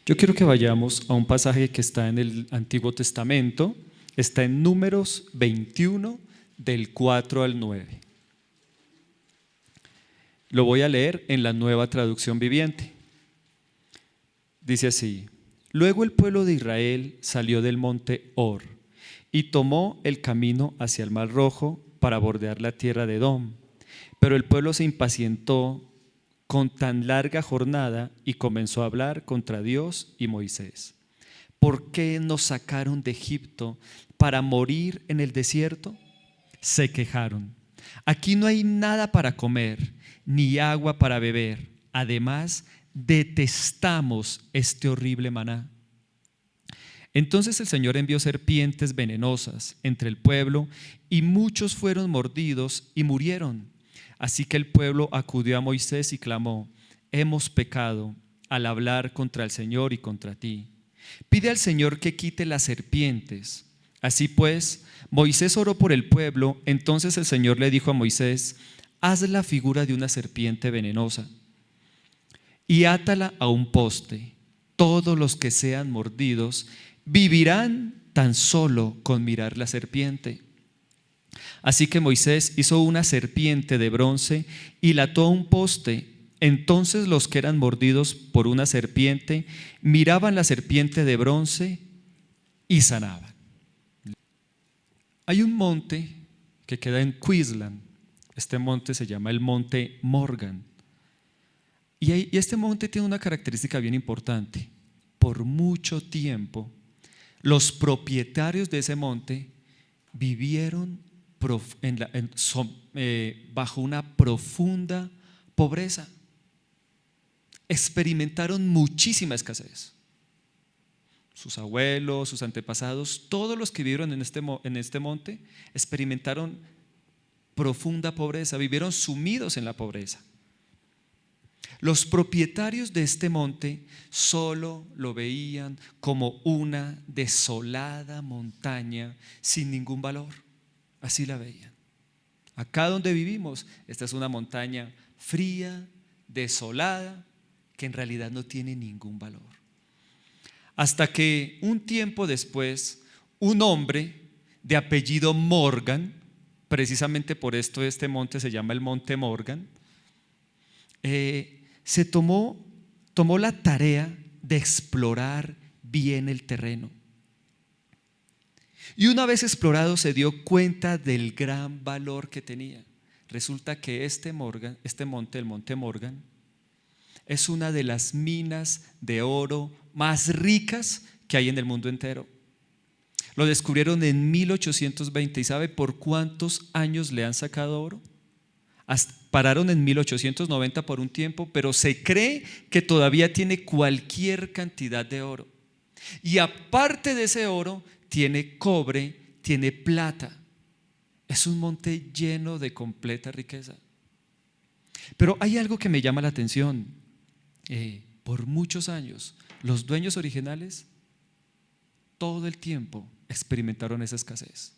Yo quiero que vayamos a un pasaje que está en el Antiguo Testamento, está en Números 21, del 4 al 9. Lo voy a leer en la Nueva Traducción Viviente. Dice así: luego el pueblo de Israel salió del monte Hor y tomó el camino hacia el Mar Rojo para bordear la tierra de Edom. Pero el pueblo se impacientó con tan larga jornada y comenzó a hablar contra Dios y Moisés. ¿Por qué nos sacaron de Egipto para morir en el desierto? Se quejaron. Aquí no hay nada para comer, ni agua para beber. Además, detestamos este horrible maná. Entonces el Señor envió serpientes venenosas entre el pueblo y muchos fueron mordidos y murieron. Así que el pueblo acudió a Moisés y clamó: hemos pecado al hablar contra el Señor y contra ti. Pide al Señor que quite las serpientes. Así pues, Moisés oró por el pueblo. Entonces el Señor le dijo a Moisés: haz la figura de una serpiente venenosa y átala a un poste. Todos los que sean mordidos vivirán tan solo con mirar la serpiente. Así que Moisés hizo una serpiente de bronce y la ató a un poste. Entonces los que eran mordidos por una serpiente miraban la serpiente de bronce y sanaban. Hay un monte que queda en Queensland. Este monte se llama el Monte Morgan. Y este monte tiene una característica bien importante. Por mucho tiempo, los propietarios de ese monte vivieron bajo una profunda pobreza. Experimentaron muchísima escasez. Sus abuelos, sus antepasados, todos los que vivieron en este monte experimentaron profunda pobreza, vivieron sumidos en la pobreza. Los propietarios de este monte solo lo veían como una desolada montaña sin ningún valor. Así la veían. Acá donde vivimos, esta es una montaña fría, desolada, que en realidad no tiene ningún valor. Hasta que un tiempo después, un hombre de apellido Morgan, precisamente por esto este monte se llama el Monte Morgan, tomó la tarea de explorar bien el terreno. Y una vez explorado se dio cuenta del gran valor que tenía. Resulta que este monte, el Monte Morgan, es una de las minas de oro más ricas que hay en el mundo entero. Lo descubrieron en 1820 y ¿sabe por cuántos años le han sacado oro? Pararon en 1890 por un tiempo, pero se cree que todavía tiene cualquier cantidad de oro. Y aparte de ese oro, tiene cobre, tiene plata. Es un monte lleno de completa riqueza. Pero hay algo que me llama la atención. Por muchos años, los dueños originales todo el tiempo experimentaron esa escasez.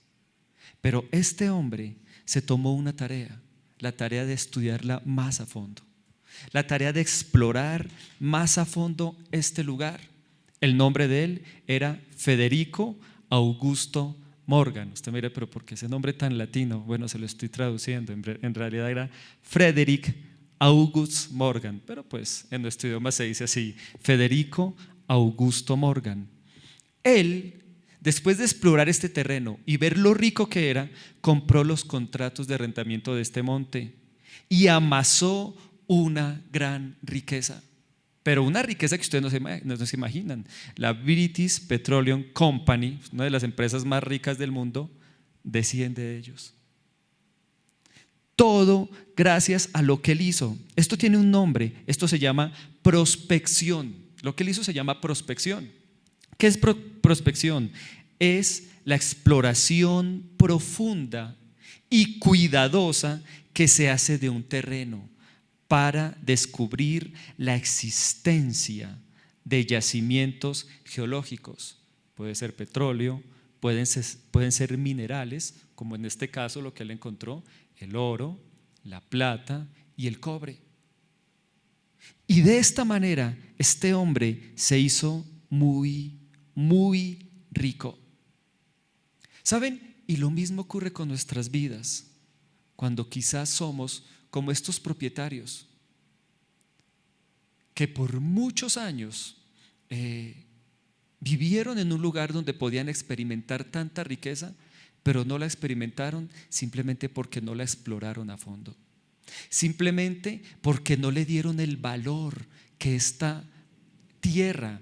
Pero este hombre se tomó una tarea, la tarea de estudiarla más a fondo, la tarea de explorar más a fondo este lugar. El nombre de él era Federico Augusto Morgan. Usted mire, pero ¿por qué ese nombre tan latino? Bueno, se lo estoy traduciendo. En realidad era Frederick August Morgan, pero pues en nuestro idioma se dice así: Federico Augusto Morgan. Él, después de explorar este terreno y ver lo rico que era, compró los contratos de arrendamiento de este monte y amasó una gran riqueza. Pero una riqueza que ustedes no se imaginan. La British Petroleum Company, una de las empresas más ricas del mundo, desciende de ellos. Todo gracias a lo que él hizo. Esto tiene un nombre, esto se llama prospección. Lo que él hizo se llama prospección. ¿Qué es prospección? Es la exploración profunda y cuidadosa que se hace de un terreno para descubrir la existencia de yacimientos geológicos. Puede ser petróleo, pueden ser minerales, como en este caso lo que él encontró: el oro, la plata y el cobre. Y de esta manera este hombre se hizo muy, muy rico. ¿Saben? Y lo mismo ocurre con nuestras vidas, cuando quizás somos como estos propietarios que por muchos años vivieron en un lugar donde podían experimentar tanta riqueza, pero no la experimentaron simplemente porque no la exploraron a fondo, simplemente porque no le dieron el valor que esta tierra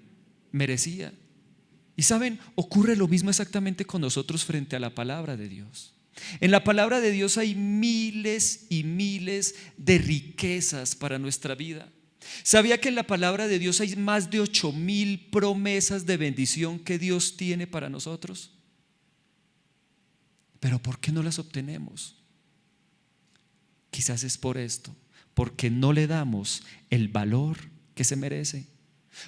merecía. Y saben, ocurre lo mismo exactamente con nosotros frente a la palabra de Dios. En la palabra de Dios hay miles y miles de riquezas para nuestra vida. ¿Sabía que en la palabra de Dios hay más de 8,000 promesas de bendición que Dios tiene para nosotros? Pero ¿por qué no las obtenemos? Quizás es por esto, porque no le damos el valor que se merece.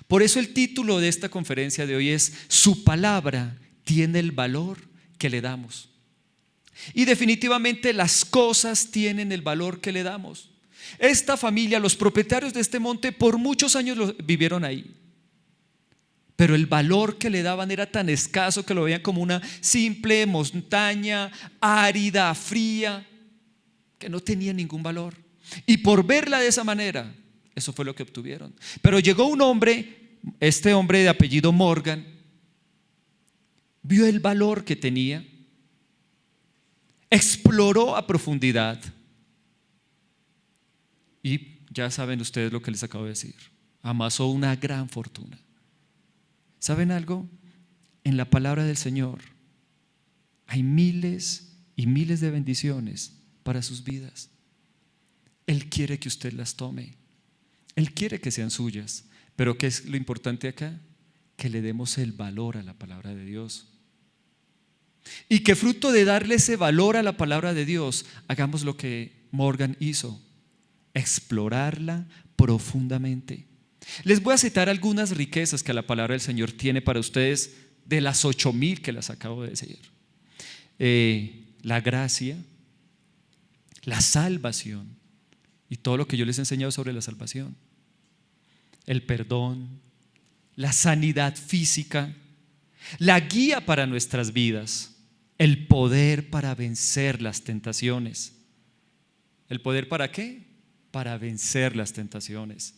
Por eso el título de esta conferencia de hoy es: su palabra tiene el valor que le damos. Y definitivamente las cosas tienen el valor que le damos. Esta familia, los propietarios de este monte, por muchos años vivieron ahí, pero el valor que le daban era tan escaso que lo veían como una simple montaña árida, fría, que no tenía ningún valor. Y por verla de esa manera, eso fue lo que obtuvieron. Pero llegó un hombre, este hombre de apellido Morgan, vio el valor que tenía, exploró a profundidad y ya saben ustedes lo que les acabo de decir: amasó una gran fortuna. ¿Saben algo? En la palabra del Señor hay miles y miles de bendiciones para sus vidas. Él quiere que usted las tome, Él quiere que sean suyas. Pero ¿qué es lo importante acá? Que le demos el valor a la palabra de Dios, y que fruto de darle ese valor a la palabra de Dios, hagamos lo que Morgan hizo: explorarla profundamente. Les voy a citar algunas riquezas que la palabra del Señor tiene para ustedes, de las 8,000 que las acabo de decir. La gracia, la salvación y todo lo que yo les he enseñado sobre la salvación, el perdón, la sanidad física, la guía para nuestras vidas, el poder para vencer las tentaciones. ¿El poder para qué? Para vencer las tentaciones.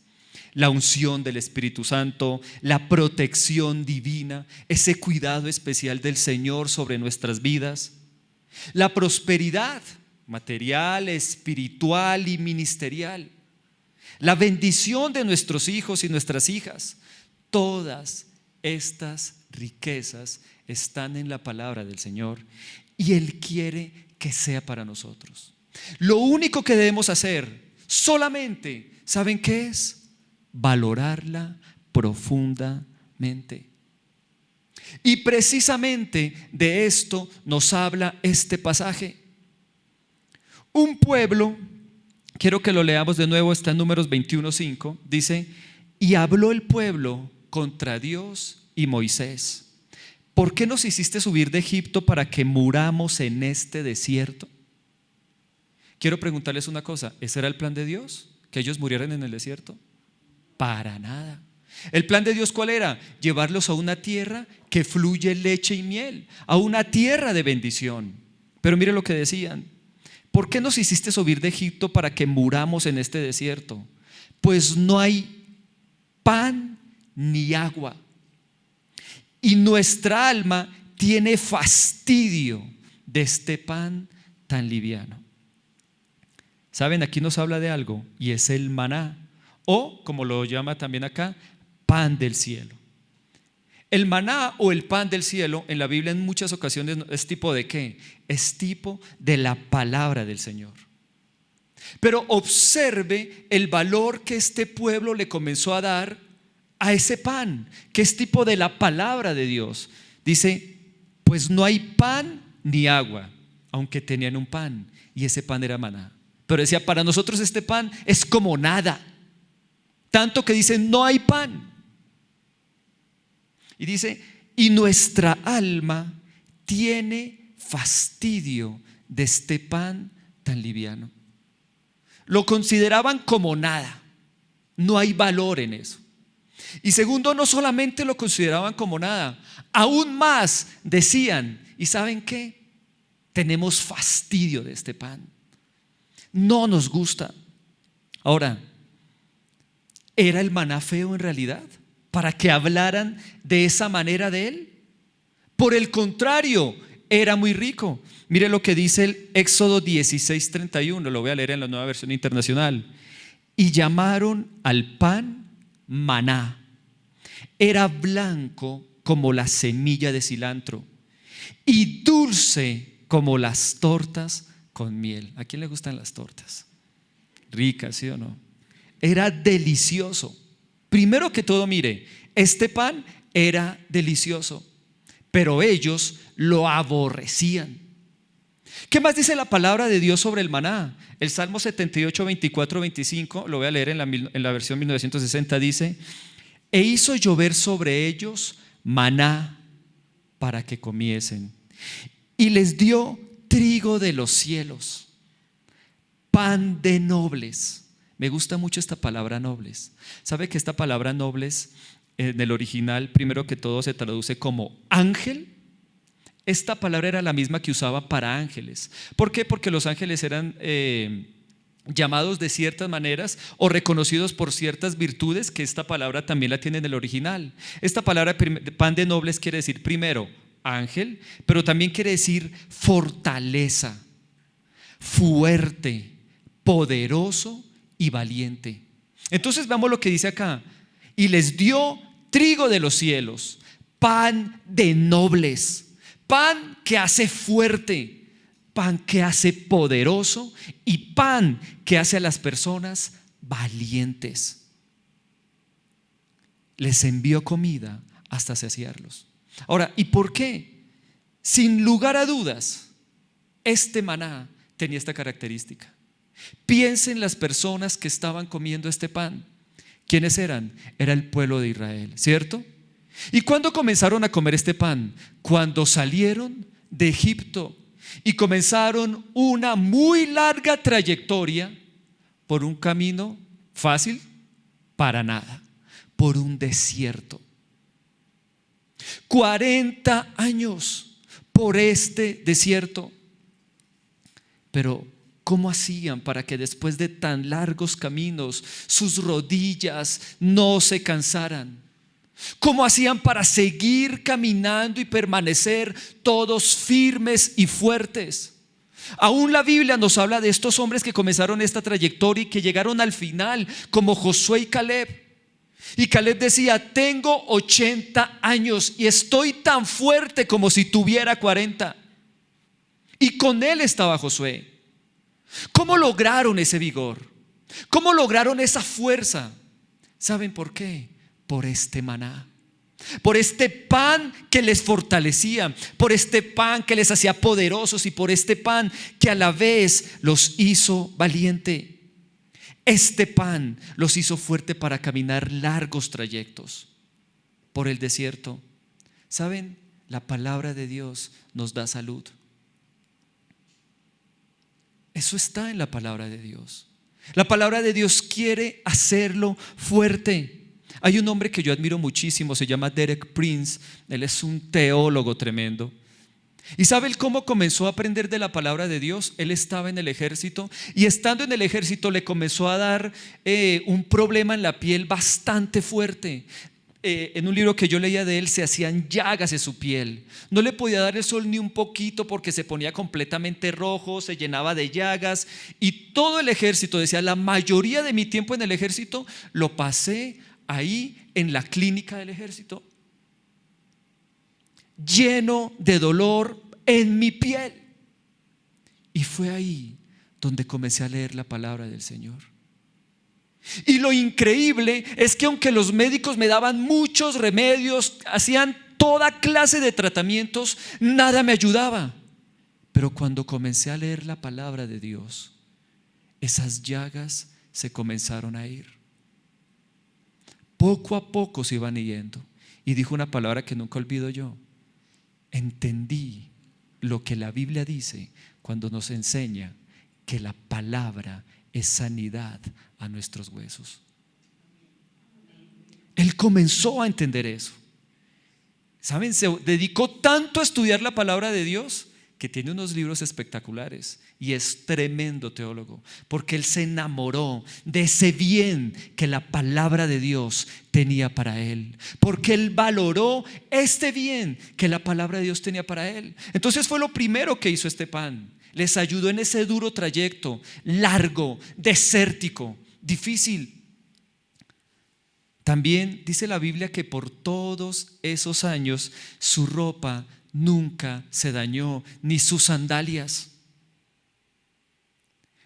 La unción del Espíritu Santo, la protección divina, ese cuidado especial del Señor sobre nuestras vidas, la prosperidad material, espiritual y ministerial, la bendición de nuestros hijos y nuestras hijas. Todas estas riquezas están en la palabra del Señor y Él quiere que sea para nosotros. Lo único que debemos hacer solamente, ¿saben qué es? Valorarla profundamente. Y precisamente de esto nos habla este pasaje. Un pueblo, quiero que lo leamos de nuevo, está en Números 21:5, dice: y habló el pueblo contra Dios y Moisés: ¿por qué nos hiciste subir de Egipto para que muramos en este desierto? Quiero preguntarles una cosa: ¿ese era el plan de Dios? ¿Que ellos murieran en el desierto? Para nada. ¿El plan de Dios cuál era? Llevarlos a una tierra que fluye leche y miel, a una tierra de bendición. Pero mire lo que decían: ¿por qué nos hiciste subir de Egipto para que muramos en este desierto? Pues no hay pan ni agua, y nuestra alma tiene fastidio de este pan tan liviano. ¿Saben? Aquí nos habla de algo, y es el maná, o como lo llama también acá, pan del cielo. El maná o el pan del cielo en la Biblia en muchas ocasiones es tipo de ¿qué? Es tipo de la palabra del Señor. Pero observe el valor que este pueblo le comenzó a dar a ese pan, que es tipo de la palabra de Dios. Dice: pues no hay pan ni agua, aunque tenían un pan, y ese pan era maná. Pero decía: para nosotros este pan es como nada, tanto que dice: no hay pan. Y dice: y nuestra alma tiene fastidio de este pan tan liviano. Lo consideraban como nada. No hay valor en eso. Y segundo, no solamente lo consideraban como nada, aún más decían, ¿y saben qué? Tenemos fastidio de este pan. No nos gusta. Ahora, ¿era el maná feo en realidad para que hablaran de esa manera de él? Por el contrario, era muy rico. Mire lo que dice el Éxodo 16:31, lo voy a leer en la Nueva Versión Internacional. Y llamaron al pan maná. Era blanco como la semilla de cilantro y dulce como las tortas con miel. ¿A quién le gustan las tortas? Ricas, ¿sí o no? Era delicioso. Primero que todo, mire, este pan era delicioso, pero ellos lo aborrecían. ¿Qué más dice la palabra de Dios sobre el maná? El Salmo 78, 24, 25, lo voy a leer en la versión 1960, dice: e hizo llover sobre ellos maná para que comiesen, y les dio trigo de los cielos, pan de nobles. Me gusta mucho esta palabra nobles. ¿Sabe que esta palabra nobles en el original, primero que todo, se traduce como ángel? Esta palabra era la misma que usaba para ángeles. ¿Por qué? Porque los ángeles eran llamados de ciertas maneras o reconocidos por ciertas virtudes, que esta palabra también la tiene en el original. Esta palabra pan de nobles quiere decir primero ángel, pero también quiere decir fortaleza, fuerte, poderoso y valiente. Entonces veamos lo que dice acá: y les dio trigo de los cielos, pan de nobles, pan que hace fuerte, pan que hace poderoso y pan que hace a las personas valientes. Les envió comida hasta saciarlos. Ahora, ¿y por qué? Sin lugar a dudas, este maná tenía esta característica. Piensen las personas que estaban comiendo este pan. ¿Quiénes eran? Era el pueblo de Israel, ¿cierto? ¿Y cuándo comenzaron a comer este pan? Cuando salieron de Egipto y comenzaron una muy larga trayectoria por un camino fácil para nada, por un desierto. 40 años por este desierto. Pero ¿cómo hacían para que después de tan largos caminos sus rodillas no se cansaran? ¿Cómo hacían para seguir caminando y permanecer todos firmes y fuertes? Aún la Biblia nos habla de estos hombres que comenzaron esta trayectoria y que llegaron al final, como Josué y Caleb. Y Caleb decía: tengo 80 años y estoy tan fuerte como si tuviera 40. Y con él estaba Josué. ¿Cómo lograron ese vigor? ¿Cómo lograron esa fuerza? ¿Saben por qué? Por este maná, por este pan que les fortalecía, por este pan que les hacía poderosos y por este pan que a la vez los hizo valiente. Este pan los hizo fuerte para caminar largos trayectos por el desierto. ¿Saben? La palabra de Dios nos da salud. Eso está en la palabra de Dios. La palabra de Dios quiere hacerlo fuerte. Hay un hombre que yo admiro muchísimo, se llama Derek Prince. Él es un teólogo tremendo. ¿Y sabe él cómo comenzó a aprender de la palabra de Dios? Él estaba en el ejército y estando en el ejército le comenzó a dar un problema en la piel bastante fuerte. En un libro que yo leía de él, se hacían llagas en su piel. No le podía dar el sol ni un poquito porque se ponía completamente rojo, se llenaba de llagas. Y todo el ejército decía: la mayoría de mi tiempo en el ejército lo pasé ahí en la clínica del ejército, lleno de dolor en mi piel. Y fue ahí donde comencé a leer la palabra del Señor. Y lo increíble es que aunque los médicos me daban muchos remedios, hacían toda clase de tratamientos, nada me ayudaba. Pero cuando comencé a leer la palabra de Dios, esas llagas se comenzaron a ir. Poco a poco se iban yendo. Y dijo una palabra que nunca olvido yo: entendí lo que la Biblia dice cuando nos enseña que la palabra es sanidad a nuestros huesos. Él comenzó a entender eso. ¿Saben? Se dedicó tanto a estudiar la palabra de Dios que tiene unos libros espectaculares y es tremendo teólogo, porque él se enamoró de ese bien que la palabra de Dios tenía para él, porque él valoró este bien que la palabra de Dios tenía para él. Entonces fue lo primero que hizo este pan. Les ayudó en ese duro trayecto, largo, desértico, difícil. También dice la Biblia que por todos esos años su ropa nunca se dañó, ni sus sandalias.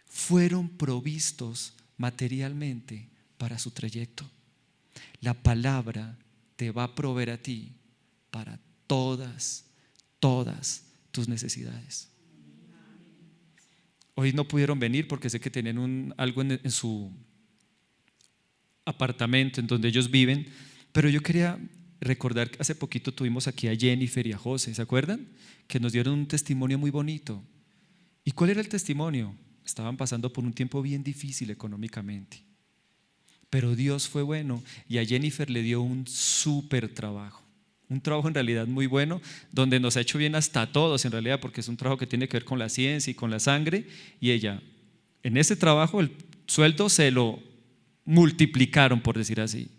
Fueron provistos materialmente para su trayecto. La palabra te va a proveer a ti para todas tus necesidades. Hoy no pudieron venir porque sé que tenían algo en su apartamento en donde ellos viven, pero yo quería recordar que hace poquito tuvimos aquí a Jennifer y a José, ¿se acuerdan? Que nos dieron un testimonio muy bonito. ¿Y cuál era el testimonio? Estaban pasando por un tiempo bien difícil económicamente, pero Dios fue bueno y a Jennifer le dio un súper trabajo, un trabajo en realidad muy bueno, donde nos ha hecho bien hasta a todos en realidad, porque es un trabajo que tiene que ver con la ciencia y con la sangre, y ella en ese trabajo el sueldo se lo multiplicaron, por decir así.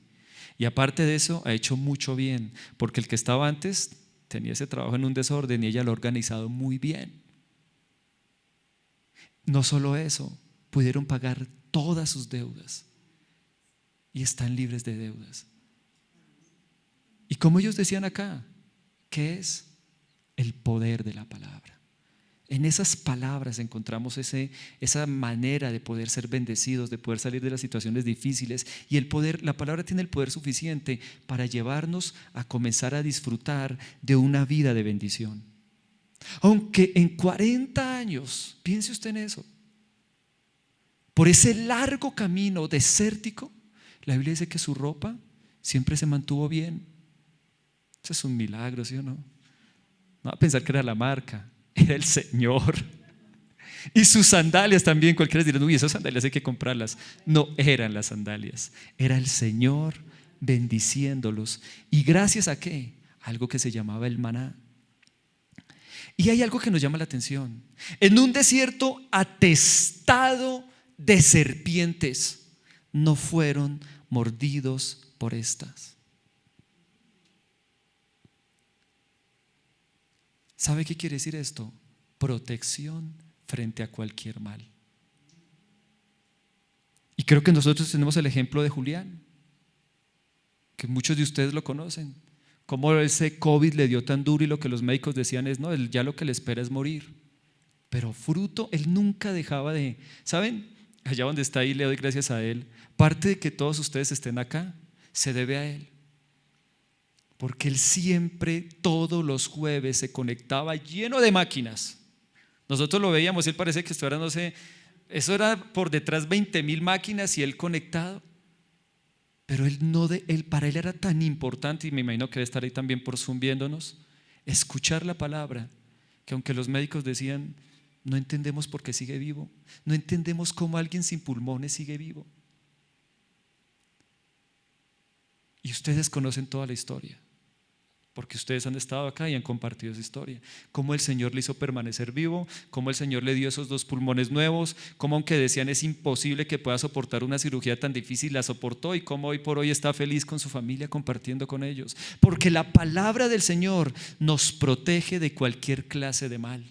Y aparte de eso ha hecho mucho bien, porque el que estaba antes tenía ese trabajo en un desorden y ella lo ha organizado muy bien. No solo eso, pudieron pagar todas sus deudas y están libres de deudas. Y como ellos decían acá, ¿qué es? El poder de la palabra. En esas palabras encontramos esa manera de poder ser bendecidos, de poder salir de las situaciones difíciles, y la palabra tiene el poder suficiente para llevarnos a comenzar a disfrutar de una vida de bendición. Aunque en 40 años, piense usted en eso, por ese largo camino desértico, la Biblia dice que su ropa siempre se mantuvo bien. Eso es un milagro, ¿sí o no? No va a pensar que era la marca. Era el Señor. Y sus sandalias también. Cualquiera dirá, uy, esas sandalias hay que comprarlas. No eran las sandalias, era el Señor bendiciéndolos. ¿Y gracias a qué? Algo que se llamaba el maná. Y hay algo que nos llama la atención. En un desierto atestado de serpientes, no fueron mordidos por estas. ¿Sabe qué quiere decir esto? Protección frente a cualquier mal. Y creo que nosotros tenemos el ejemplo de Julián, que muchos de ustedes lo conocen. Cómo ese COVID le dio tan duro y lo que los médicos decían es, no, ya lo que le espera es morir. Pero fruto, él nunca dejaba de, ¿saben? Allá donde está ahí le doy gracias a él. Parte de que todos ustedes estén acá se debe a él. Porque él siempre, todos los jueves, se conectaba lleno de máquinas. Nosotros lo veíamos, él parece que esto era, no sé, eso era por detrás 20,000 máquinas y él conectado. Pero para él era tan importante, y me imagino que debe estar ahí también por Zoom viéndonos, escuchar la palabra, que aunque los médicos decían, no entendemos por qué sigue vivo, no entendemos cómo alguien sin pulmones sigue vivo. Y ustedes conocen toda la historia, porque ustedes han estado acá y han compartido esa historia. Cómo el Señor le hizo permanecer vivo, cómo el Señor le dio esos 2 pulmones nuevos, cómo aunque decían es imposible que pueda soportar una cirugía tan difícil, la soportó, y cómo hoy por hoy está feliz con su familia compartiendo con ellos. Porque la palabra del Señor nos protege de cualquier clase de mal.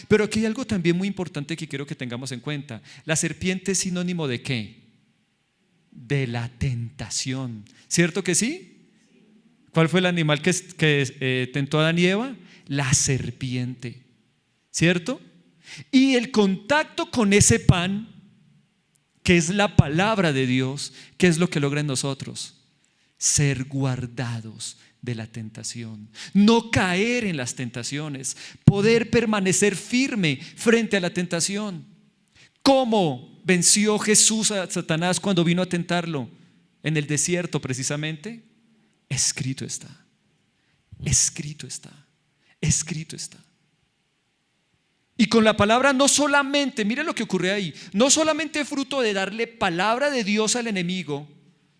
Pero aquí hay algo también muy importante que quiero que tengamos en cuenta. La serpiente es sinónimo ¿de qué? De la tentación. ¿Cierto que sí? ¿Cuál fue el animal que tentó a Adán y Eva? La serpiente, ¿cierto? Y el contacto con ese pan, que es la palabra de Dios, ¿qué es lo que logra en nosotros? Ser guardados de la tentación, no caer en las tentaciones, poder permanecer firme frente a la tentación. ¿Cómo venció Jesús a Satanás cuando vino a tentarlo? En el desierto precisamente. Escrito está, escrito está, escrito está. Y con la palabra no solamente, mire lo que ocurre ahí, no solamente fruto de darle palabra de Dios al enemigo,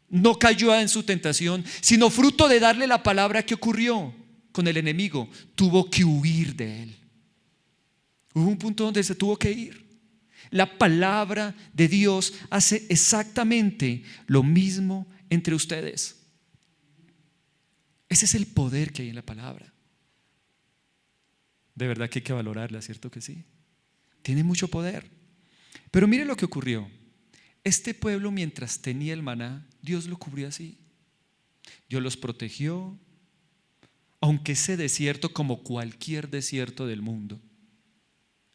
no cayó en su tentación, sino fruto de darle la palabra. ¿Qué ocurrió con el enemigo? Tuvo que huir de él. Hubo un punto donde se tuvo que ir. La palabra de Dios hace exactamente lo mismo entre ustedes. Ese es el poder que hay en la palabra. De verdad que hay que valorarla, ¿cierto que sí? Tiene mucho poder. Pero mire lo que ocurrió. Este pueblo, mientras tenía el maná, Dios lo cubrió así. Dios los protegió, aunque ese desierto, como cualquier desierto del mundo,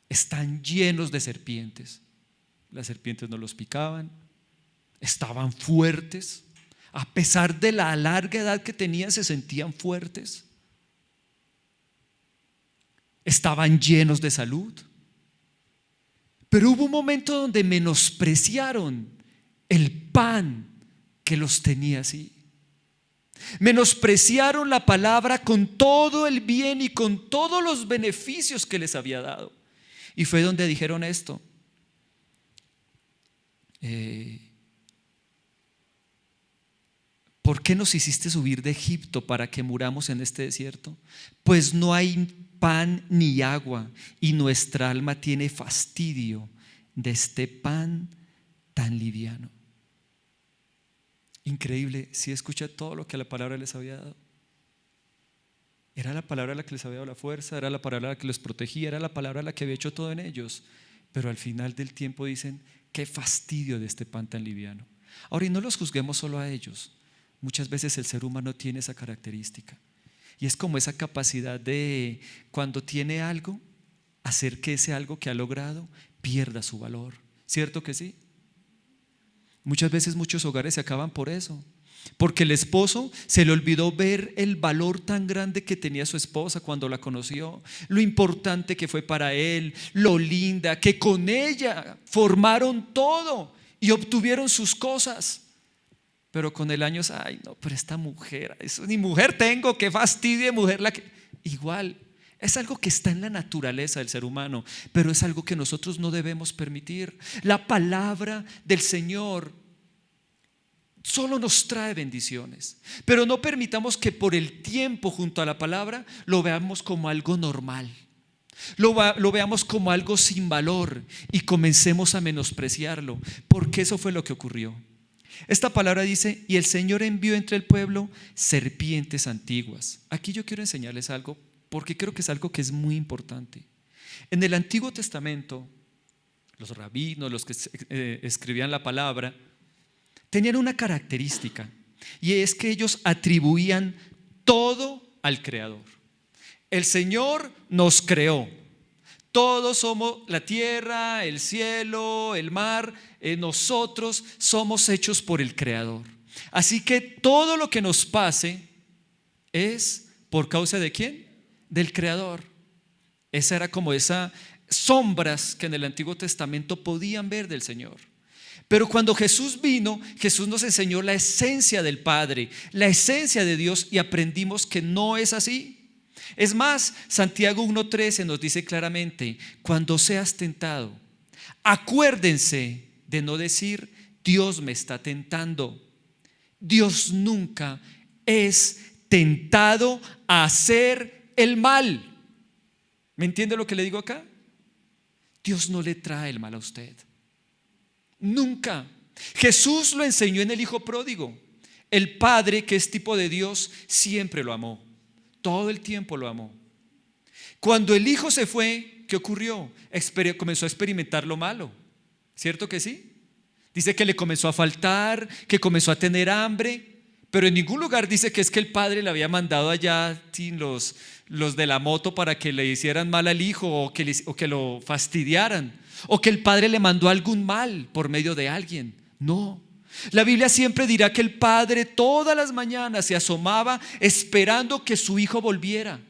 están llenos de serpientes. Las serpientes no los picaban, estaban fuertes. A pesar de la larga edad que tenían, se sentían fuertes. Estaban llenos de salud. Pero hubo un momento donde menospreciaron el pan que los tenía así. Menospreciaron la palabra con todo el bien y con todos los beneficios que les había dado. Y fue donde dijeron esto: ¿por qué nos hiciste subir de Egipto para que muramos en este desierto? Pues no hay pan ni agua, y nuestra alma tiene fastidio de este pan tan liviano. Increíble. Si escucha todo lo que la palabra les había dado. Era la palabra la que les había dado la fuerza, era la palabra la que los protegía, era la palabra la que había hecho todo en ellos. Pero al final del tiempo dicen: qué fastidio de este pan tan liviano. Ahora, y no los juzguemos solo a ellos. Muchas veces el ser humano tiene esa característica, y es como esa capacidad de, cuando tiene algo, hacer que ese algo que ha logrado pierda su valor. ¿Cierto que sí? Muchas veces muchos hogares se acaban por eso, porque el esposo se le olvidó ver el valor tan grande que tenía su esposa cuando la conoció, lo importante que fue para él, lo linda, que con ella formaron todo y obtuvieron sus cosas. Pero con el año, ay no, pero esta mujer, eso, ni mujer tengo, qué fastidio de mujer la que... Igual, es algo que está en la naturaleza del ser humano, pero es algo que nosotros no debemos permitir. La palabra del Señor solo nos trae bendiciones, pero no permitamos que por el tiempo junto a la palabra lo veamos como algo normal, lo veamos como algo sin valor y comencemos a menospreciarlo, porque eso fue lo que ocurrió. Esta palabra dice: y el Señor envió entre el pueblo serpientes antiguas. Aquí yo quiero enseñarles algo, porque creo que es algo que es muy importante. En el Antiguo Testamento, los rabinos, los que escribían la palabra, tenían una característica, y es que ellos atribuían todo al Creador. El Señor nos creó. Todos somos la tierra, el cielo, el mar. Nosotros somos hechos por el Creador. Así que todo lo que nos pase es por causa ¿de quién? Del Creador. Esa era como esas sombras que en el Antiguo Testamento podían ver del Señor. Pero cuando Jesús vino, Jesús nos enseñó la esencia del Padre, la esencia de Dios, y aprendimos que no es así. Es más, Santiago 1:13 nos dice claramente: cuando seas tentado, acuérdense de no decir Dios me está tentando. Dios nunca es tentado a hacer el mal. ¿Me entiende lo que le digo acá? Dios no le trae el mal a usted. Nunca. Jesús lo enseñó en el Hijo Pródigo. El Padre, que es tipo de Dios, siempre lo amó. Todo el tiempo lo amó. Cuando el Hijo se fue, ¿qué ocurrió? Comenzó a experimentar lo malo. ¿Cierto que sí? Dice que le comenzó a faltar, que comenzó a tener hambre, pero en ningún lugar dice que es que el Padre le había mandado allá los de la moto para que le hicieran mal al Hijo, o que lo fastidiaran, o que el Padre le mandó algún mal por medio de alguien. No. La Biblia siempre dirá que el Padre todas las mañanas se asomaba esperando que su Hijo volviera.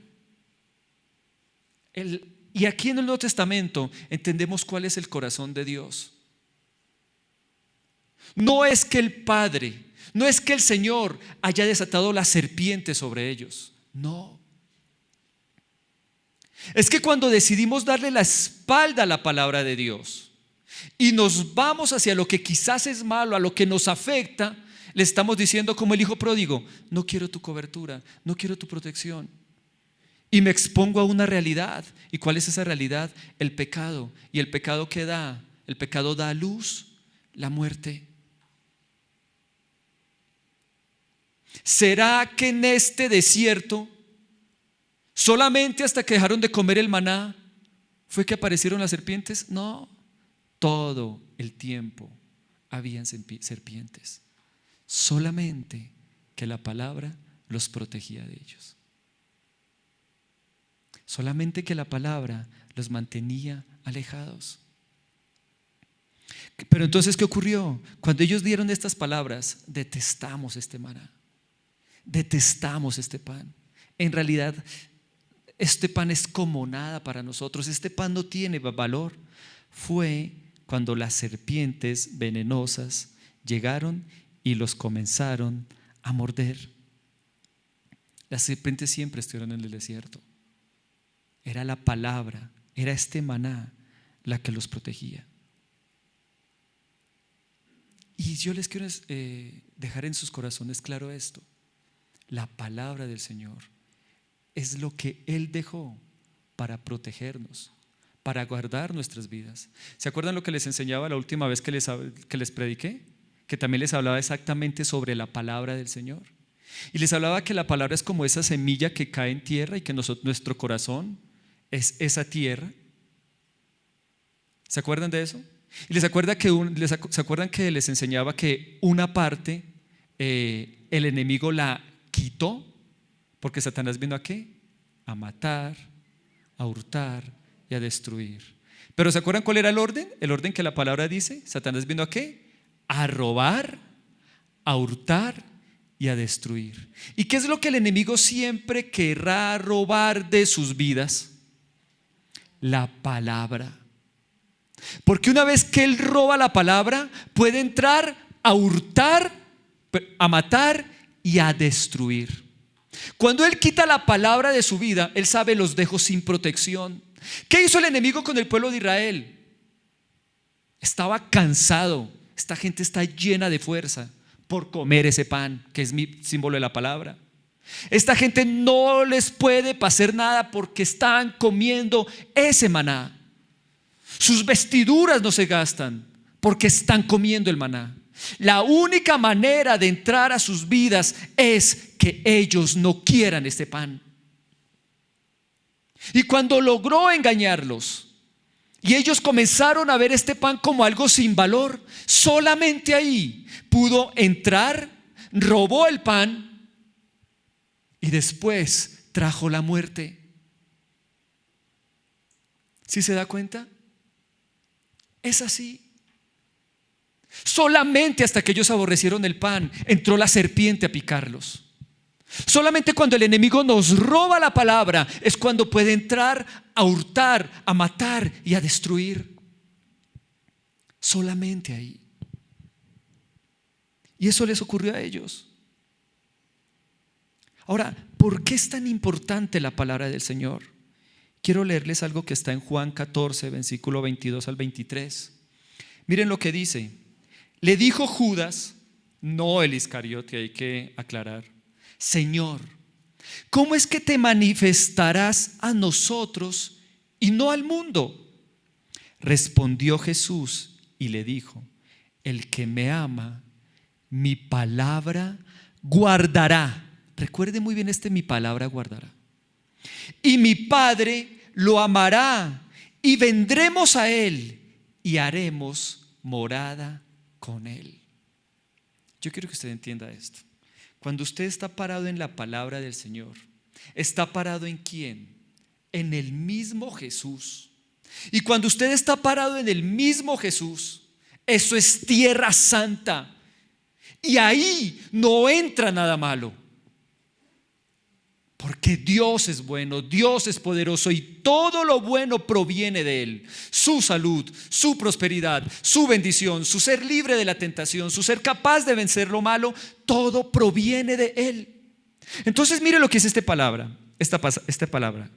Y aquí en el Nuevo Testamento entendemos cuál es el corazón de Dios. No es que el Padre, no es que el Señor haya desatado la serpiente sobre ellos. No. Es que cuando decidimos darle la espalda a la palabra de Dios y nos vamos hacia lo que quizás es malo, a lo que nos afecta, Le estamos diciendo como el hijo pródigo: no quiero tu cobertura, no quiero tu protección. Y me expongo a una realidad. ¿Y cuál es esa realidad? El pecado. ¿Y el pecado qué da? El pecado da a luz la muerte. ¿Será que en este desierto, solamente hasta que dejaron de comer el maná, fue que aparecieron las serpientes? No, todo el tiempo habían serpientes. Solamente que la palabra los protegía de ellos. Solamente que la palabra los mantenía alejados. Pero entonces, ¿qué ocurrió? Cuando ellos dieron estas palabras: detestamos este maná, detestamos este pan. En realidad, este pan es como nada para nosotros, este pan no tiene valor. Fue cuando las serpientes venenosas llegaron y los comenzaron a morder. Las serpientes siempre estuvieron en el desierto. Era la palabra, era este maná la que los protegía. Y yo les quiero dejar en sus corazones claro esto: la palabra del Señor es lo que Él dejó para protegernos, para guardar nuestras vidas. ¿Se acuerdan lo que les enseñaba la última vez que les prediqué? Que también les hablaba exactamente sobre la palabra del Señor. Y les hablaba que la palabra es como esa semilla que cae en tierra y que nuestro corazón es esa tierra. ¿Se acuerdan de eso? Y ¿se acuerdan que les enseñaba que una parte el enemigo la quitó? Porque Satanás vino ¿a qué? A matar, a hurtar y a destruir. Pero ¿se acuerdan cuál era el orden? El orden que la palabra dice: Satanás vino ¿a qué? A robar, a hurtar y a destruir. ¿Y qué es lo que el enemigo siempre querrá robar de sus vidas? La palabra. Porque una vez que él roba la palabra, puede entrar a hurtar, a matar y a destruir. Cuando él quita la palabra de su vida, él sabe: los dejo sin protección. ¿Qué hizo el enemigo con el pueblo de Israel? Estaba cansado. Esta gente está llena de fuerza por comer ese pan, que es mi símbolo de la palabra. Esta gente no les puede pasar nada porque están comiendo ese maná. Sus vestiduras no se gastan porque están comiendo el maná. La única manera de entrar a sus vidas es que ellos no quieran este pan. Y cuando logró engañarlos y ellos comenzaron a ver este pan como algo sin valor, solamente ahí pudo entrar, robó el pan y después trajo la muerte. ¿Sí se da cuenta? Es así. Solamente hasta que ellos aborrecieron el pan, entró la serpiente a picarlos. Solamente cuando el enemigo nos roba la palabra es cuando puede entrar a hurtar, a matar y a destruir. Solamente ahí. Y eso les ocurrió a ellos. Ahora, ¿por qué es tan importante la palabra del Señor? Quiero leerles algo que está en Juan 14, versículo 22 al 23. Miren lo que dice. Le dijo Judas, no el Iscariote, hay que aclarar: Señor, ¿cómo es que te manifestarás a nosotros y no al mundo? Respondió Jesús y le dijo: el que me ama, mi palabra guardará. Recuerde muy bien mi palabra guardará. Y mi Padre lo amará y vendremos a él y haremos morada con él. Yo quiero que usted entienda esto. Cuando usted está parado en la palabra del Señor, ¿está parado en quién? En el mismo Jesús. Y cuando usted está parado en el mismo Jesús, eso es tierra santa. Y ahí no entra nada malo. Porque Dios es bueno, Dios es poderoso y todo lo bueno proviene de Él. Su salud, su prosperidad, su bendición, su ser libre de la tentación, su ser capaz de vencer lo malo, todo proviene de Él. Entonces mire lo que es esta palabra.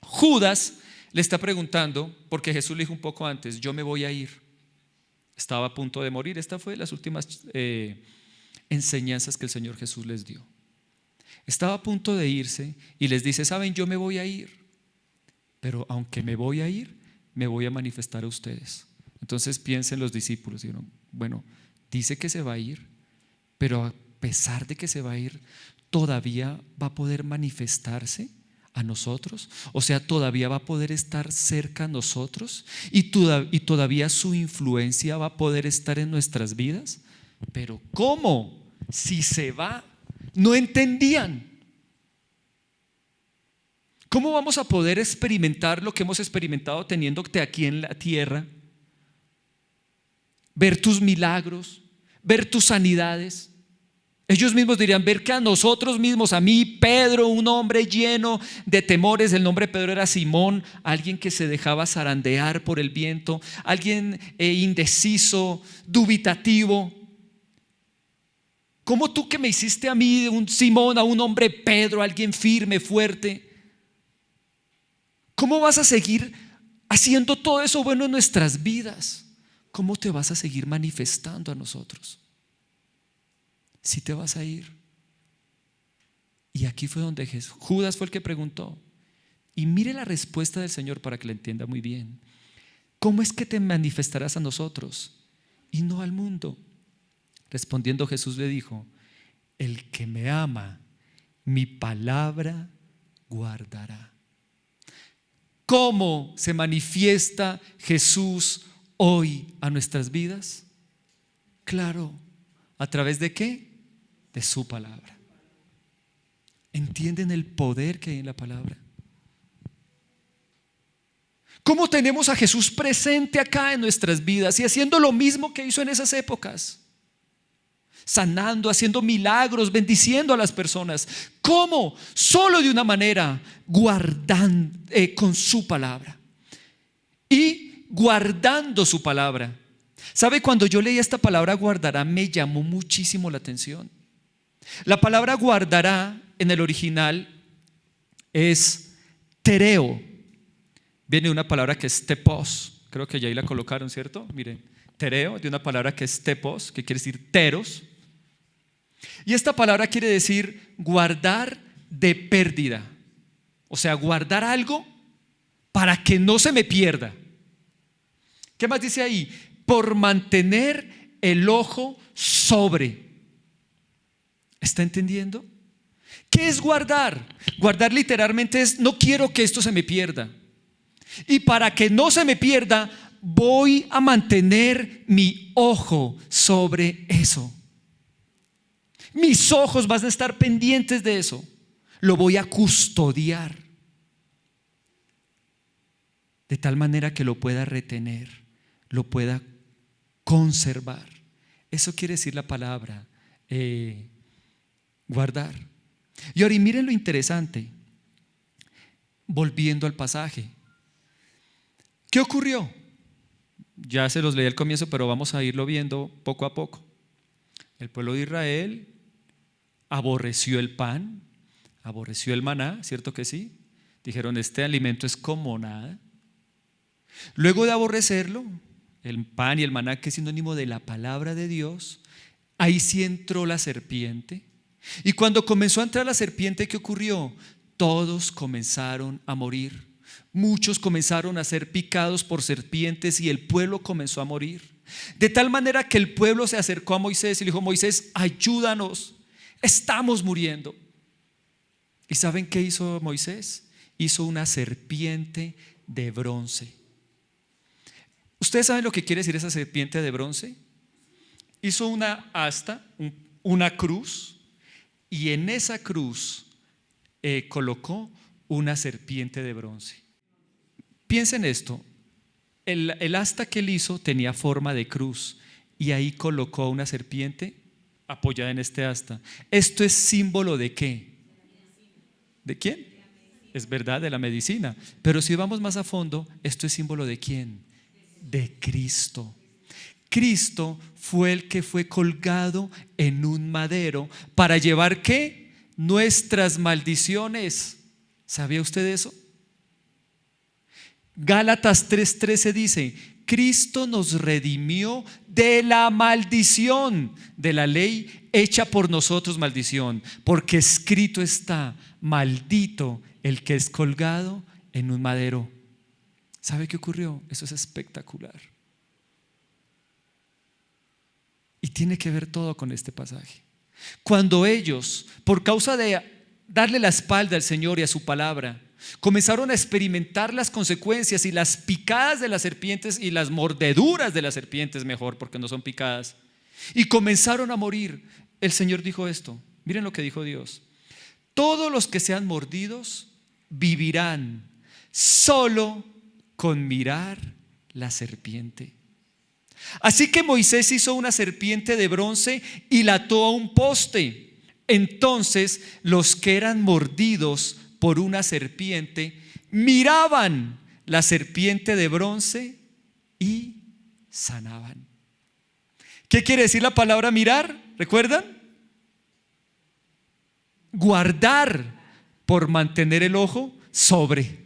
Judas le está preguntando, porque Jesús le dijo un poco antes: yo me voy a ir. Estaba a punto de morir. Esta fue las últimas enseñanzas que el Señor Jesús les dio. Estaba a punto de irse y les dice: saben, yo me voy a ir, pero aunque me voy a ir, me voy a manifestar a ustedes. Entonces piensen los discípulos, dijeron: bueno, dice que se va a ir, pero a pesar de que se va a ir, ¿todavía va a poder manifestarse a nosotros? O sea, ¿todavía va a poder estar cerca a nosotros? ¿Y todavía su influencia va a poder estar en nuestras vidas? Pero ¿cómo? Si se va. No entendían. ¿Cómo vamos a poder experimentar lo que hemos experimentado teniéndote aquí en la tierra? Ver tus milagros, ver tus sanidades. Ellos mismos dirían: ver que a nosotros mismos, a mí, Pedro, un hombre lleno de temores. El nombre de Pedro era Simón, alguien que se dejaba zarandear por el viento, alguien indeciso, dubitativo. ¿Cómo tú, que me hiciste a mí, un Simón, a un hombre Pedro, alguien firme, fuerte? ¿Cómo vas a seguir haciendo todo eso bueno en nuestras vidas? ¿Cómo te vas a seguir manifestando a nosotros si te vas a ir? Y aquí fue donde Judas fue el que preguntó. Y mire la respuesta del Señor para que la entienda muy bien. ¿Cómo es que te manifestarás a nosotros y no al mundo? Respondiendo Jesús le dijo: el que me ama, mi palabra guardará. ¿Cómo se manifiesta Jesús hoy a nuestras vidas? Claro, ¿a través de qué? De su palabra. ¿Entienden el poder que hay en la palabra? ¿Cómo tenemos a Jesús presente acá en nuestras vidas y haciendo lo mismo que hizo en esas épocas? Sanando, haciendo milagros, bendiciendo a las personas. ¿Cómo? Solo de una manera: guardando con su palabra y guardando su palabra. ¿Sabe? Cuando yo leí esta palabra guardará, me llamó muchísimo la atención. La palabra guardará en el original es tereo. Viene de una palabra que es tepos. Creo que ya ahí la colocaron, ¿cierto? Miren, tereo, de una palabra que es tepos, que quiere decir teros. Y esta palabra quiere decir guardar de pérdida. O sea, guardar algo para que no se me pierda. ¿Qué más dice ahí? Por mantener el ojo sobre. ¿Está entendiendo? ¿Qué es guardar? Guardar literalmente es: no quiero que esto se me pierda. Y para que no se me pierda, voy a mantener mi ojo sobre eso. Mis ojos van a estar pendientes de eso. Lo voy a custodiar de tal manera que lo pueda retener, lo pueda conservar. Eso quiere decir la palabra guardar. Y ahora, y miren lo interesante, volviendo al pasaje. ¿Qué ocurrió? Ya se los leí al comienzo, pero vamos a irlo viendo poco a poco. El pueblo de Israel aborreció el pan, aborreció el maná, ¿cierto que sí? Dijeron: este alimento es como nada. Luego de aborrecerlo, el pan y el maná, que es sinónimo de la palabra de Dios, ahí sí entró la serpiente. Y cuando comenzó a entrar la serpiente, ¿qué ocurrió? Todos comenzaron a morir. Muchos comenzaron a ser picados por serpientes y el pueblo comenzó a morir. De tal manera que el pueblo se acercó a Moisés y le dijo: Moisés, ayúdanos, estamos muriendo. ¿Y saben qué hizo Moisés? Hizo una serpiente de bronce. ¿Ustedes saben lo que quiere decir esa serpiente de bronce? Hizo una asta, una cruz, y en esa cruz colocó una serpiente de bronce. Piensen esto: el asta que él hizo tenía forma de cruz y ahí colocó una serpiente apoyada en este asta. ¿Esto es símbolo de qué? ¿De quién? Es verdad, de la medicina. Pero si vamos más a fondo, ¿esto es símbolo de quién? De Cristo. Cristo fue el que fue colgado en un madero para llevar ¿qué? Nuestras maldiciones. ¿Sabía usted eso? Gálatas 3:13 dice Cristo nos redimió de la maldición de la ley hecha por nosotros maldición, porque escrito está: maldito el que es colgado en un madero. ¿Sabe qué ocurrió? Eso es espectacular. Y tiene que ver todo con este pasaje. Cuando ellos, por causa de darle la espalda al Señor y a su palabra, comenzaron a experimentar las consecuencias y las picadas de las serpientes y las mordeduras de las serpientes, mejor, porque no son picadas, y comenzaron a morir, el Señor dijo esto. Miren lo que dijo Dios: todos los que sean mordidos vivirán solo con mirar la serpiente. Así que Moisés hizo una serpiente de bronce y la ató a un poste. Entonces los que eran mordidos por una serpiente miraban la serpiente de bronce y sanaban. ¿Qué quiere decir la palabra mirar? ¿Recuerdan? Guardar, por mantener el ojo sobre.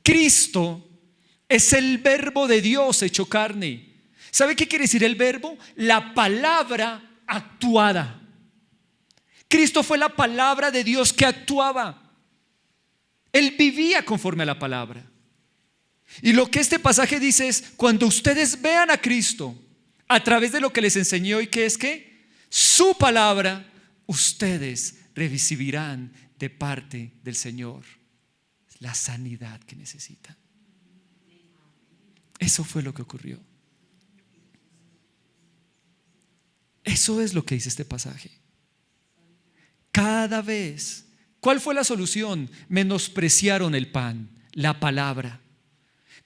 Cristo es el verbo de Dios hecho carne. ¿Sabe qué quiere decir el verbo? La palabra actuada. Cristo fue la palabra de Dios que actuaba. Él vivía conforme a la palabra. Y lo que este pasaje dice es: cuando ustedes vean a Cristo a través de lo que les enseñó, y que es que su palabra, ustedes recibirán de parte del Señor la sanidad que necesitan. Eso fue lo que ocurrió. Eso es lo que dice este pasaje. Cada vez, ¿cuál fue la solución? Menospreciaron el pan, la palabra.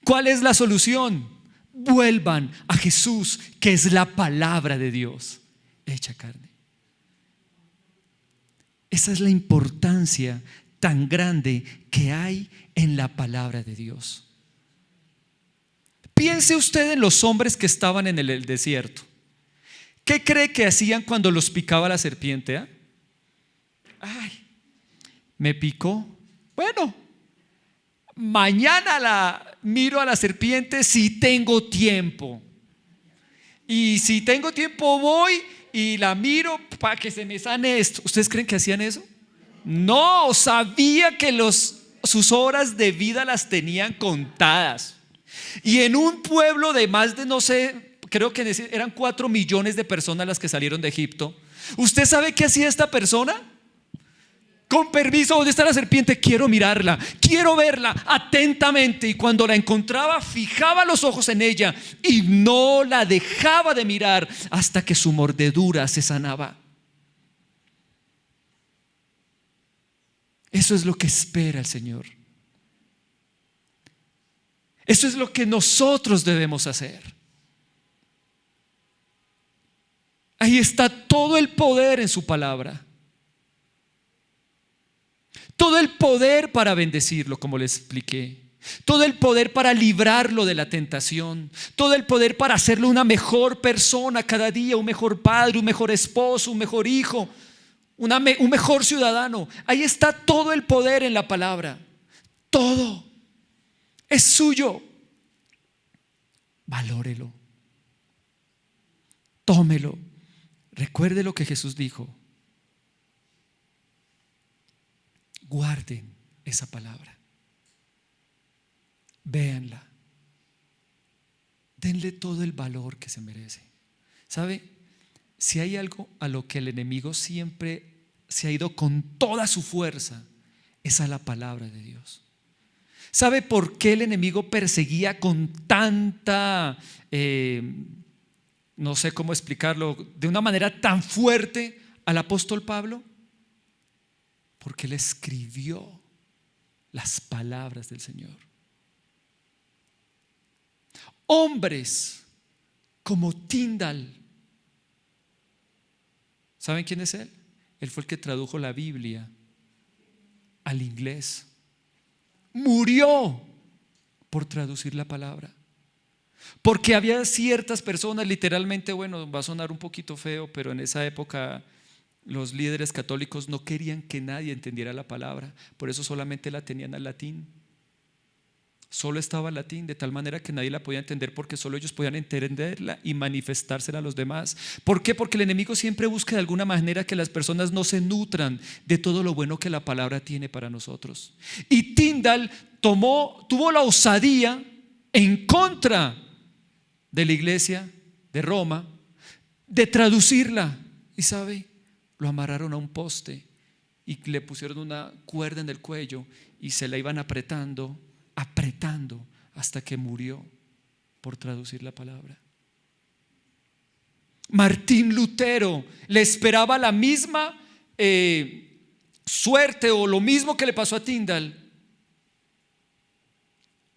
¿Cuál es la solución? Vuelvan a Jesús, que es la palabra de Dios hecha carne. Esa es la importancia tan grande que hay en la palabra de Dios. Piense usted en los hombres que estaban en el desierto. ¿Qué cree que hacían cuando los picaba la serpiente? Ay, me picó. Bueno, mañana la miro a la serpiente si tengo tiempo. Y si tengo tiempo voy y la miro para que se me sane esto. ¿Ustedes creen que hacían eso? No, sabía que sus horas de vida las tenían contadas. Y en un pueblo de más de, no sé, creo que eran 4 millones de personas las que salieron de Egipto. ¿Usted sabe qué hacía esta persona? Con permiso, ¿dónde está la serpiente? Quiero mirarla, quiero verla atentamente. Y cuando la encontraba, fijaba los ojos en ella y no la dejaba de mirar hasta que su mordedura se sanaba. Eso es lo que espera el Señor. Eso es lo que nosotros debemos hacer. Ahí está todo el poder en su palabra. Todo el poder para bendecirlo, como les expliqué. Todo el poder para librarlo de la tentación. Todo el poder para hacerlo una mejor persona cada día, un mejor padre, un mejor esposo, un mejor hijo, un mejor ciudadano. Ahí está todo el poder en la palabra. Todo es suyo. Valórelo. Tómelo. Recuerde lo que Jesús dijo. Guarden esa palabra. Véanla. Denle todo el valor que se merece. ¿Sabe? Si hay algo a lo que el enemigo siempre se ha ido con toda su fuerza, es a la palabra de Dios. ¿Sabe por qué el enemigo perseguía con tanta, no sé cómo explicarlo, de una manera tan fuerte al apóstol Pablo? Porque él escribió las palabras del Señor. Hombres como Tyndale. ¿Saben quién es él? Él fue el que tradujo la Biblia al inglés. Murió por traducir la palabra. Porque había ciertas personas, literalmente, bueno, va a sonar un poquito feo, pero en esa época los líderes católicos no querían que nadie entendiera la palabra. Por eso solamente la tenían al latín. Solo estaba en latín, de tal manera que nadie la podía entender, porque solo ellos podían entenderla y manifestársela a los demás. ¿Por qué? Porque el enemigo siempre busca de alguna manera que las personas no se nutran de todo lo bueno que la palabra tiene para nosotros. Y Tyndale tuvo la osadía, en contra de la iglesia de Roma, de traducirla. Y sabe, lo amarraron a un poste y le pusieron una cuerda en el cuello y se la iban apretando hasta que murió por traducir la palabra. Martín Lutero le esperaba la misma suerte o lo mismo que le pasó a Tyndale,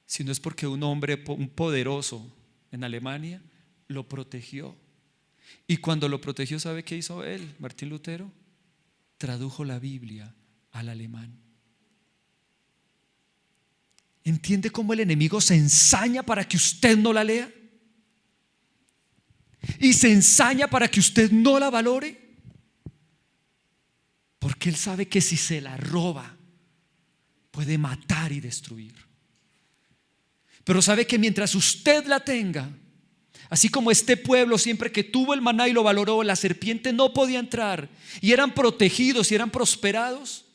si no es porque un poderoso en Alemania lo protegió. Y cuando lo protegió, ¿sabe qué hizo él, Martín Lutero? Tradujo la Biblia al alemán. ¿Entiende cómo el enemigo se ensaña para que usted no la lea? Y se ensaña para que usted no la valore. Porque él sabe que si se la roba, puede matar y destruir. Pero sabe que mientras usted la tenga, así como este pueblo, siempre que tuvo el maná y lo valoró, la serpiente no podía entrar y eran protegidos y eran prosperados.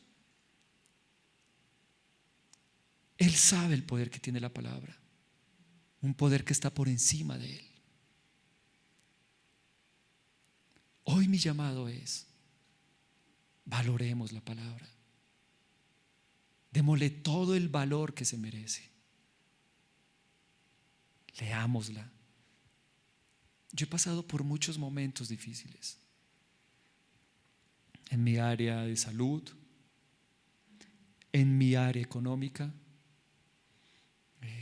Él sabe el poder que tiene la palabra, un poder que está por encima de él. Hoy mi llamado es: valoremos la palabra, démosle todo el valor que se merece, leámosla. Yo he pasado por muchos momentos difíciles en mi área de salud, en mi área económica,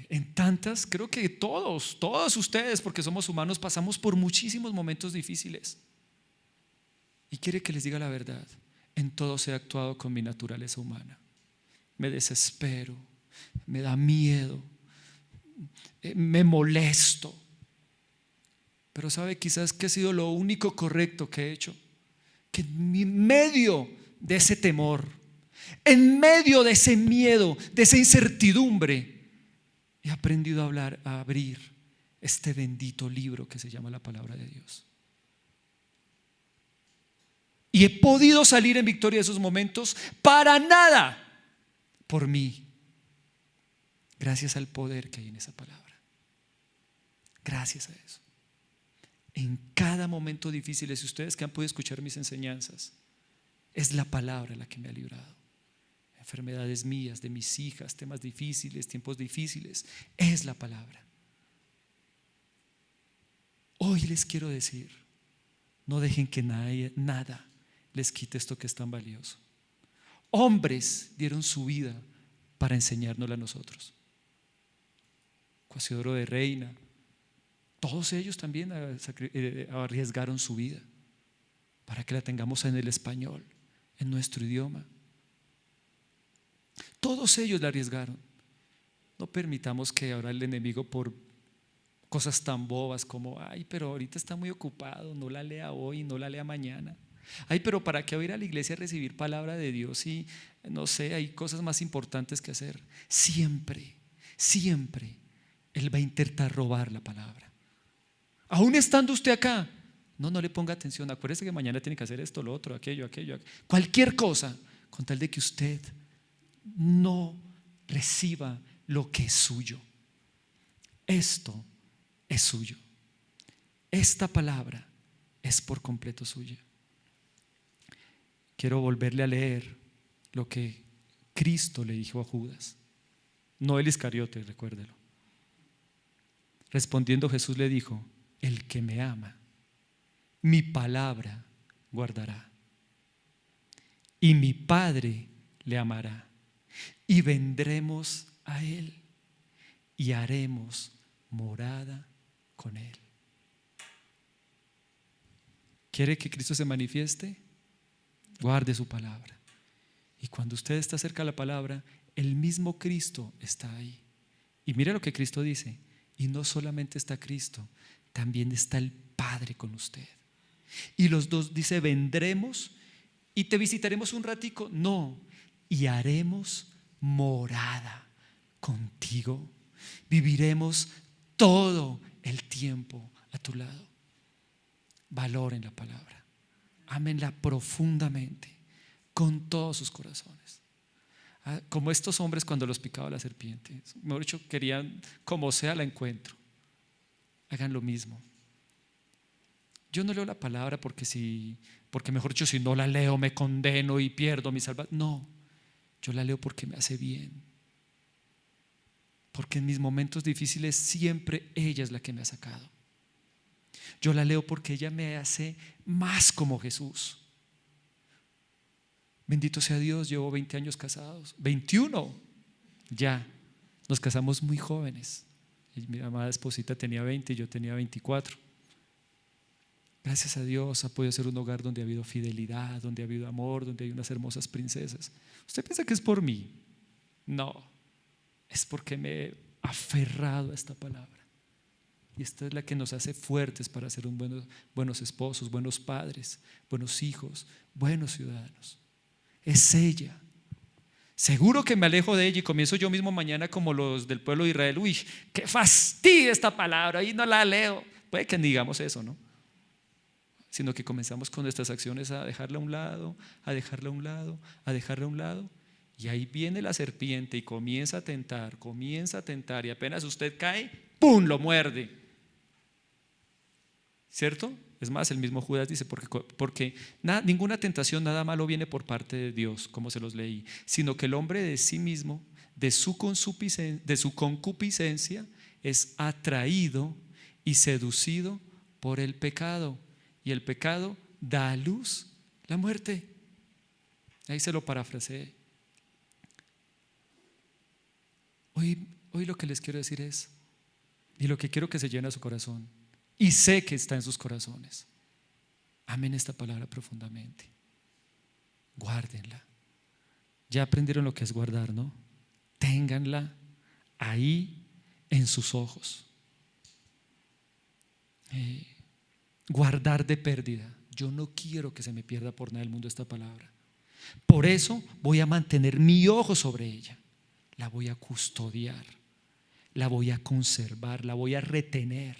en tantas. Creo que todos ustedes, porque somos humanos, pasamos por muchísimos momentos difíciles. Y quiere que les diga la verdad: en todos he actuado con mi naturaleza humana. Me desespero, me da miedo, me molesto. Pero sabe quizás que ha sido lo único correcto que he hecho, que en medio de ese temor, en medio de ese miedo, de esa incertidumbre, he aprendido a hablar, a abrir este bendito libro que se llama la palabra de Dios. Y he podido salir en victoria de esos momentos, para nada por mí, gracias al poder que hay en esa palabra. Gracias a eso. En cada momento difícil, si ustedes que han podido escuchar mis enseñanzas, es la palabra la que me ha librado. Enfermedades mías, de mis hijas, temas difíciles, tiempos difíciles, es la palabra. Hoy les quiero decir: no dejen que nada les quite esto que es tan valioso. Hombres dieron su vida para enseñárnosla a nosotros. Cuasiodoro de Reina, todos ellos también arriesgaron su vida para que la tengamos en el español, en nuestro idioma. Todos ellos la arriesgaron. No permitamos que ahora el enemigo, por cosas tan bobas como: ay, pero ahorita está muy ocupado, no la lea hoy, no la lea mañana. Ay, pero ¿para qué voy a ir a la iglesia a recibir palabra de Dios y no sé, hay cosas más importantes que hacer? Siempre Él va a intentar robar la palabra. Aún estando usted acá, no le ponga atención. Acuérdese que mañana tiene que hacer esto, lo otro, aquello. Cualquier cosa, con tal de que usted no reciba lo que es suyo. Esto es suyo. Esta palabra es por completo suya. Quiero volverle a leer lo que Cristo le dijo a Judas, no el Iscariote, recuérdelo. Respondiendo Jesús le dijo: el que me ama, mi palabra guardará, y mi Padre le amará, y vendremos a él y haremos morada con él. ¿Quiere que Cristo se manifieste? Guarde su palabra. Y cuando usted está cerca de la palabra, el mismo Cristo está ahí. Y mire lo que Cristo dice: y no solamente está Cristo, también está el Padre con usted. Y los dos, dice: vendremos y te visitaremos un ratico. No, y haremos morada contigo. viviremos todo el tiempo a tu lado. Valoren la palabra, ámenla profundamente, con todos sus corazones. Como estos hombres cuando los picaba la serpiente, mejor dicho, querían como sea la encuentro. Hagan lo mismo. Yo no leo la palabra porque mejor dicho, si no la leo me condeno y pierdo mi salvación. No, yo la leo porque me hace bien. Porque en mis momentos difíciles siempre ella es la que me ha sacado. Yo la leo porque ella me hace más como Jesús. Bendito sea Dios, llevo 20 años casados, 21 ya. Nos casamos muy jóvenes. Mi amada esposita tenía 20 y yo tenía 24. Gracias a Dios ha podido ser un hogar donde ha habido fidelidad, donde ha habido amor, donde hay unas hermosas princesas. ¿Usted piensa que es por mí? No, es porque me he aferrado a esta palabra. Y esta es la que nos hace fuertes para ser buenos esposos, buenos padres, buenos hijos, buenos ciudadanos. Es ella. Seguro que me alejo de ella y comienzo yo mismo mañana como los del pueblo de Israel. Uy, qué fastidio esta palabra, ahí no la leo. Puede que digamos eso, ¿no? Sino que comenzamos con nuestras acciones a dejarla a un lado, a dejarla a un lado, a dejarla a un lado. Y ahí viene la serpiente y comienza a tentar, y apenas usted cae, ¡pum!, lo muerde. ¿Cierto? Es más, el mismo Judas dice, porque ninguna tentación, nada malo viene por parte de Dios, como se los leí, sino que el hombre de sí mismo, de su concupiscencia, es atraído y seducido por el pecado. Y el pecado da a luz la muerte. Ahí se lo parafraseé. Hoy lo que les quiero decir es, y lo que quiero que se llene a su corazón, y sé que está en sus corazones, amen esta palabra profundamente, guárdenla. Ya aprendieron lo que es guardar, ¿no? Ténganla ahí en sus ojos. Guardar de pérdida. Yo no quiero que se me pierda por nada del mundo esta palabra. Por eso voy a mantener mi ojo sobre ella. La voy a custodiar, la voy a conservar, la voy a retener.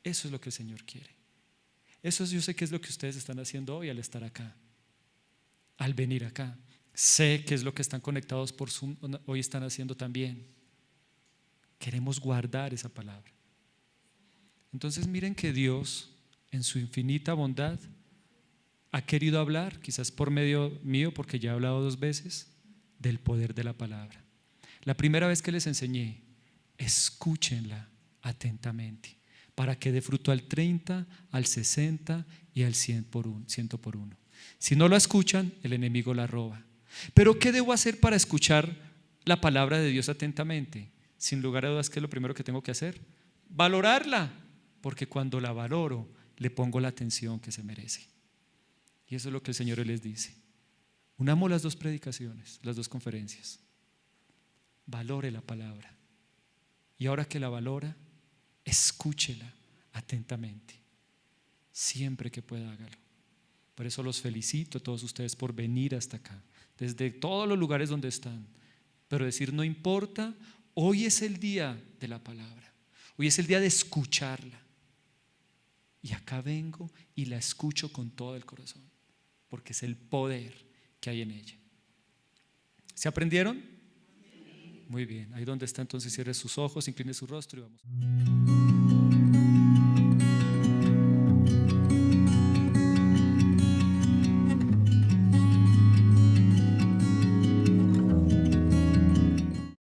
Eso es lo que el Señor quiere. Yo sé que es lo que ustedes están haciendo hoy al estar acá, al venir acá. Sé que es lo que están conectados por Zoom hoy están haciendo también. Queremos guardar esa palabra. Entonces miren que Dios en su infinita bondad ha querido hablar, quizás por medio mío, porque ya he hablado 2 veces, del poder de la palabra. La primera vez que les enseñé, escúchenla atentamente para que dé fruto al 30, al 60 y al 100 por uno. Si no la escuchan, el enemigo la roba. Pero ¿qué debo hacer para escuchar la palabra de Dios atentamente? Sin lugar a dudas, ¿qué es lo primero que tengo que hacer? Valorarla, porque cuando la valoro, le pongo la atención que se merece. Y eso es lo que el Señor les dice. Unamos las 2 predicaciones, las 2 conferencias. Valore la palabra. Y ahora que la valora, escúchela atentamente. Siempre que pueda, hágalo. Por eso los felicito a todos ustedes por venir hasta acá, desde todos los lugares donde están. Pero decir, no importa, hoy es el día de la palabra. Hoy es el día de escucharla. Y acá vengo y la escucho con todo el corazón, porque es el poder que hay en ella. ¿Se aprendieron? Muy bien, ahí donde está entonces cierre sus ojos, incline su rostro y vamos.